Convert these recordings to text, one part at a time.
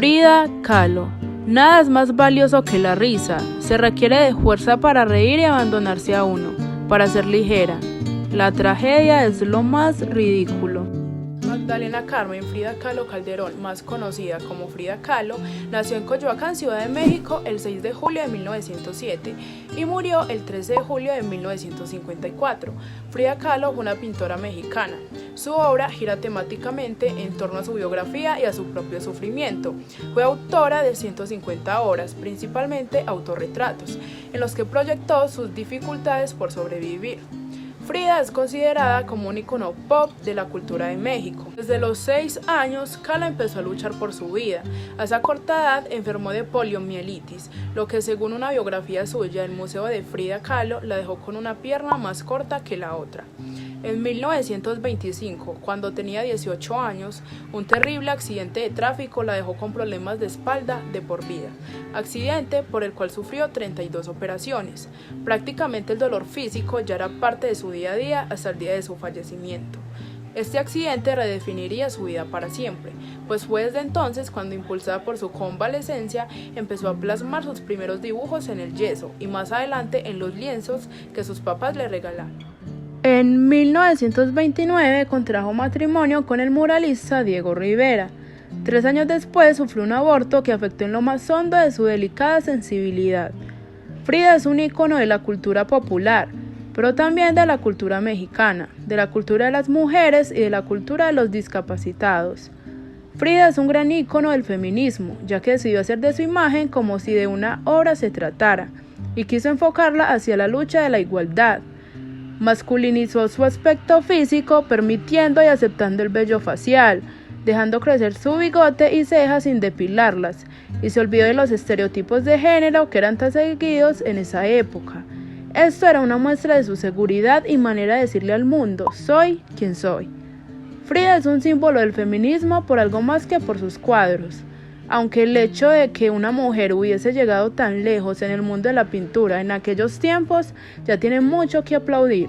Frida Kahlo. Nada es más valioso que la risa. Se requiere de fuerza para reír y abandonarse a uno, para ser ligera. La tragedia es lo más ridículo. Magdalena Carmen Frida Kahlo Calderón, más conocida como Frida Kahlo, nació en Coyoacán, Ciudad de México, el 6 de julio de 1907 y murió el 13 de julio de 1954. Frida Kahlo fue una pintora mexicana. Su obra gira temáticamente en torno a su biografía y a su propio sufrimiento. Fue autora de 150 obras, principalmente autorretratos, en los que proyectó sus dificultades por sobrevivir. Frida es considerada como un icono pop de la cultura de México. Desde los 6 años, Kahlo empezó a luchar por su vida. A esa corta edad enfermó de poliomielitis, lo que según una biografía suya, el Museo de Frida Kahlo la dejó con una pierna más corta que la otra. En 1925, cuando tenía 18 años, un terrible accidente de tráfico la dejó con problemas de espalda de por vida, accidente por el cual sufrió 32 operaciones. Prácticamente el dolor físico ya era parte de su día a día hasta el día de su fallecimiento. Este accidente redefiniría su vida para siempre, pues fue desde entonces cuando, impulsada por su convalecencia, empezó a plasmar sus primeros dibujos en el yeso y más adelante en los lienzos que sus papás le regalaron. En 1929 contrajo matrimonio con el muralista Diego Rivera. 3 años después sufrió un aborto que afectó en lo más hondo de su delicada sensibilidad. Frida es un ícono de la cultura popular, pero también de la cultura mexicana, de la cultura de las mujeres y de la cultura de los discapacitados. Frida es un gran ícono del feminismo, ya que decidió hacer de su imagen como si de una obra se tratara, y quiso enfocarla hacia la lucha de la igualdad. Masculinizó su aspecto físico, permitiendo y aceptando el vello facial, dejando crecer su bigote y cejas sin depilarlas, y se olvidó de los estereotipos de género que eran tan seguidos en esa época. Esto era una muestra de su seguridad y manera de decirle al mundo: soy quien soy. Frida es un símbolo del feminismo por algo más que por sus cuadros. Aunque el hecho de que una mujer hubiese llegado tan lejos en el mundo de la pintura en aquellos tiempos ya tiene mucho que aplaudir.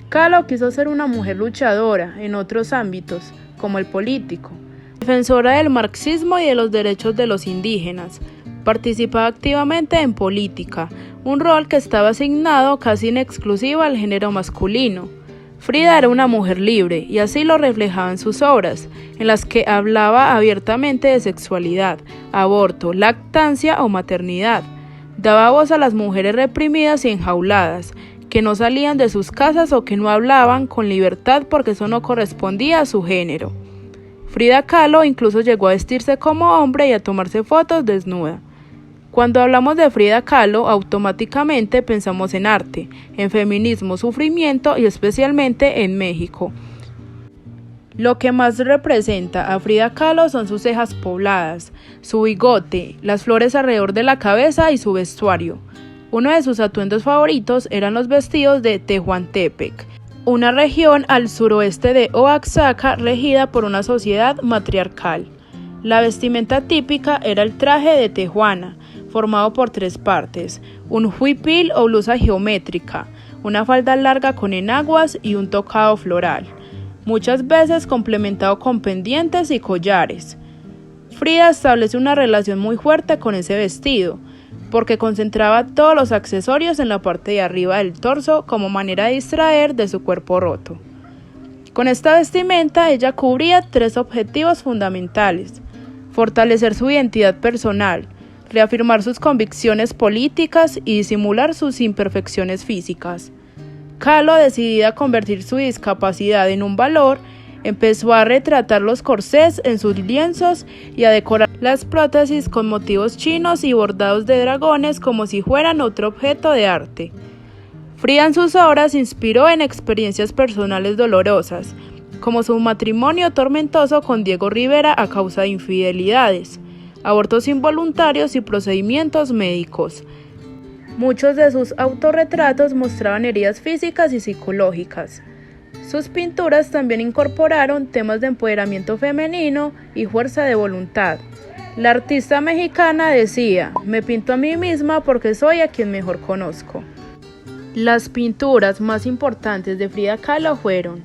Kahlo quiso ser una mujer luchadora en otros ámbitos, como el político. Defensora del marxismo y de los derechos de los indígenas, participaba activamente en política, un rol que estaba asignado casi en exclusiva al género masculino. Frida era una mujer libre, y así lo reflejaba en sus obras, en las que hablaba abiertamente de sexualidad, aborto, lactancia o maternidad. Daba voz a las mujeres reprimidas y enjauladas, que no salían de sus casas o que no hablaban con libertad porque eso no correspondía a su género. Frida Kahlo incluso llegó a vestirse como hombre y a tomarse fotos desnuda. Cuando hablamos de Frida Kahlo, automáticamente pensamos en arte, en feminismo, sufrimiento y especialmente en México. Lo que más representa a Frida Kahlo son sus cejas pobladas, su bigote, las flores alrededor de la cabeza y su vestuario. Uno de sus atuendos favoritos eran los vestidos de Tehuantepec, una región al suroeste de Oaxaca regida por una sociedad matriarcal. La vestimenta típica era el traje de tejuana, formado por 3 partes, un huipil o blusa geométrica, una falda larga con enaguas y un tocado floral, muchas veces complementado con pendientes y collares. Frida establece una relación muy fuerte con ese vestido, porque concentraba todos los accesorios en la parte de arriba del torso como manera de distraer de su cuerpo roto. Con esta vestimenta ella cubría 3 objetivos fundamentales: fortalecer su identidad personal, reafirmar sus convicciones políticas y disimular sus imperfecciones físicas. Kahlo, decidida a convertir su discapacidad en un valor, empezó a retratar los corsés en sus lienzos y a decorar las prótesis con motivos chinos y bordados de dragones como si fueran otro objeto de arte. Frida en sus obras inspiró en experiencias personales dolorosas, como su matrimonio tormentoso con Diego Rivera a causa de infidelidades, abortos involuntarios y procedimientos médicos. Muchos de sus autorretratos mostraban heridas físicas y psicológicas. Sus pinturas también incorporaron temas de empoderamiento femenino y fuerza de voluntad. La artista mexicana decía: "Me pinto a mí misma porque soy a quien mejor conozco". Las pinturas más importantes de Frida Kahlo fueron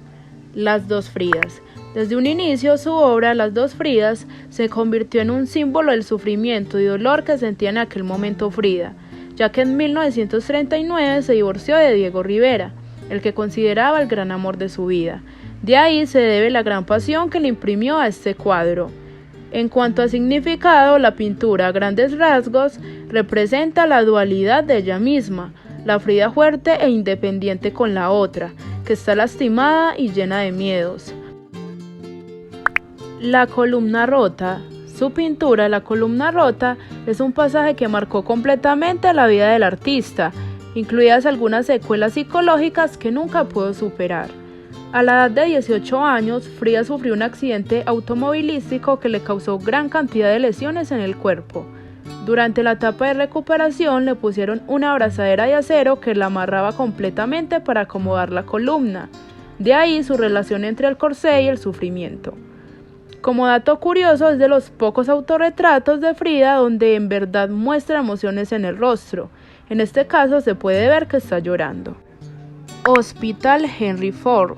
Las dos Fridas, Desde un inicio, su obra, Las dos Fridas, se convirtió en un símbolo del sufrimiento y dolor que sentía en aquel momento Frida, ya que en 1939 se divorció de Diego Rivera, el que consideraba el gran amor de su vida. De ahí se debe la gran pasión que le imprimió a este cuadro. En cuanto a significado, la pintura a grandes rasgos representa la dualidad de ella misma, la Frida fuerte e independiente con la otra, que está lastimada y llena de miedos. La columna rota. Su pintura, La columna rota, es un pasaje que marcó completamente la vida del artista, incluidas algunas secuelas psicológicas que nunca pudo superar. A la edad de 18 años, Frida sufrió un accidente automovilístico que le causó gran cantidad de lesiones en el cuerpo. Durante la etapa de recuperación le pusieron una abrazadera de acero que la amarraba completamente para acomodar la columna. De ahí su relación entre el corsé y el sufrimiento. Como dato curioso, es de los pocos autorretratos de Frida donde en verdad muestra emociones en el rostro. En este caso se puede ver que está llorando. Hospital Henry Ford.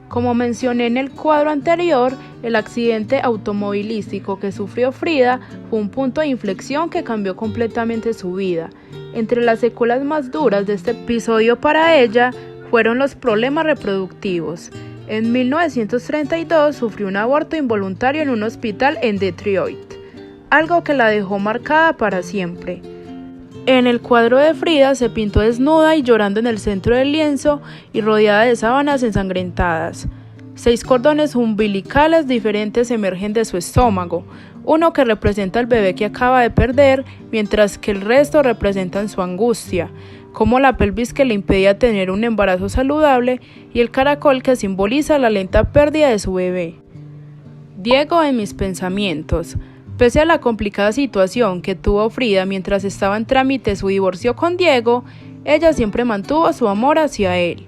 Como mencioné en el cuadro anterior, el accidente automovilístico que sufrió Frida fue un punto de inflexión que cambió completamente su vida. Entre las secuelas más duras de este episodio para ella fueron los problemas reproductivos. En 1932 sufrió un aborto involuntario en un hospital en Detroit, algo que la dejó marcada para siempre. En el cuadro de Frida se pintó desnuda y llorando en el centro del lienzo y rodeada de sábanas ensangrentadas. 6 cordones umbilicales diferentes emergen de su estómago, uno que representa al bebé que acaba de perder, mientras que el resto representan su angustia, como la pelvis que le impedía tener un embarazo saludable y el caracol que simboliza la lenta pérdida de su bebé. Diego en mis pensamientos. Pese a la complicada situación que tuvo Frida mientras estaba en trámite su divorcio con Diego, ella siempre mantuvo su amor hacia él.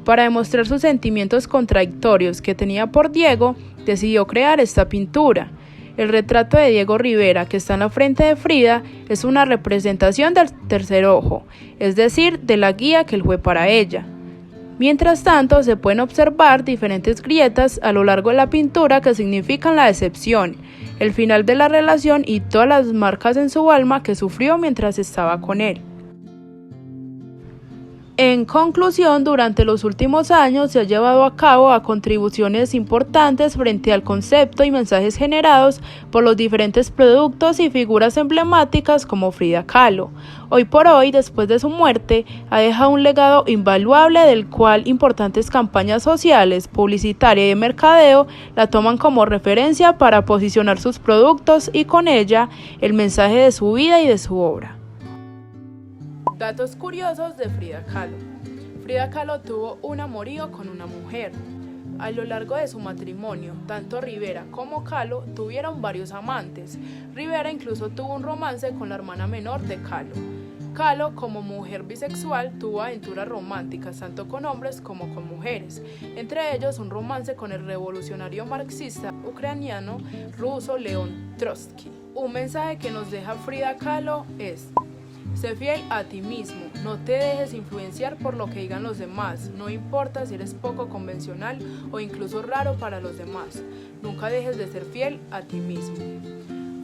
Para demostrar sus sentimientos contradictorios que tenía por Diego, decidió crear esta pintura. El retrato de Diego Rivera que está en la frente de Frida es una representación del tercer ojo, es decir, de la guía que él fue para ella. Mientras tanto, se pueden observar diferentes grietas a lo largo de la pintura que significan la decepción, el final de la relación y todas las marcas en su alma que sufrió mientras estaba con él. En conclusión, durante los últimos años se ha llevado a cabo contribuciones importantes frente al concepto y mensajes generados por los diferentes productos y figuras emblemáticas como Frida Kahlo. Hoy por hoy, después de su muerte, ha dejado un legado invaluable del cual importantes campañas sociales, publicitarias y de mercadeo la toman como referencia para posicionar sus productos y con ella el mensaje de su vida y de su obra. Datos curiosos de Frida Kahlo. Frida Kahlo tuvo un amorío con una mujer. A lo largo de su matrimonio, tanto Rivera como Kahlo tuvieron varios amantes. Rivera incluso tuvo un romance con la hermana menor de Kahlo. Kahlo, como mujer bisexual, tuvo aventuras románticas tanto con hombres como con mujeres, entre ellos un romance con el revolucionario marxista ucraniano ruso León Trotsky. Un mensaje que nos deja Frida Kahlo es: sé fiel a ti mismo, no te dejes influenciar por lo que digan los demás, no importa si eres poco convencional o incluso raro para los demás, nunca dejes de ser fiel a ti mismo.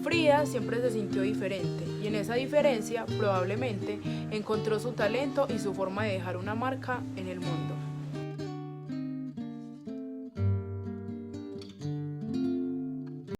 Frida siempre se sintió diferente y en esa diferencia probablemente encontró su talento y su forma de dejar una marca en el mundo.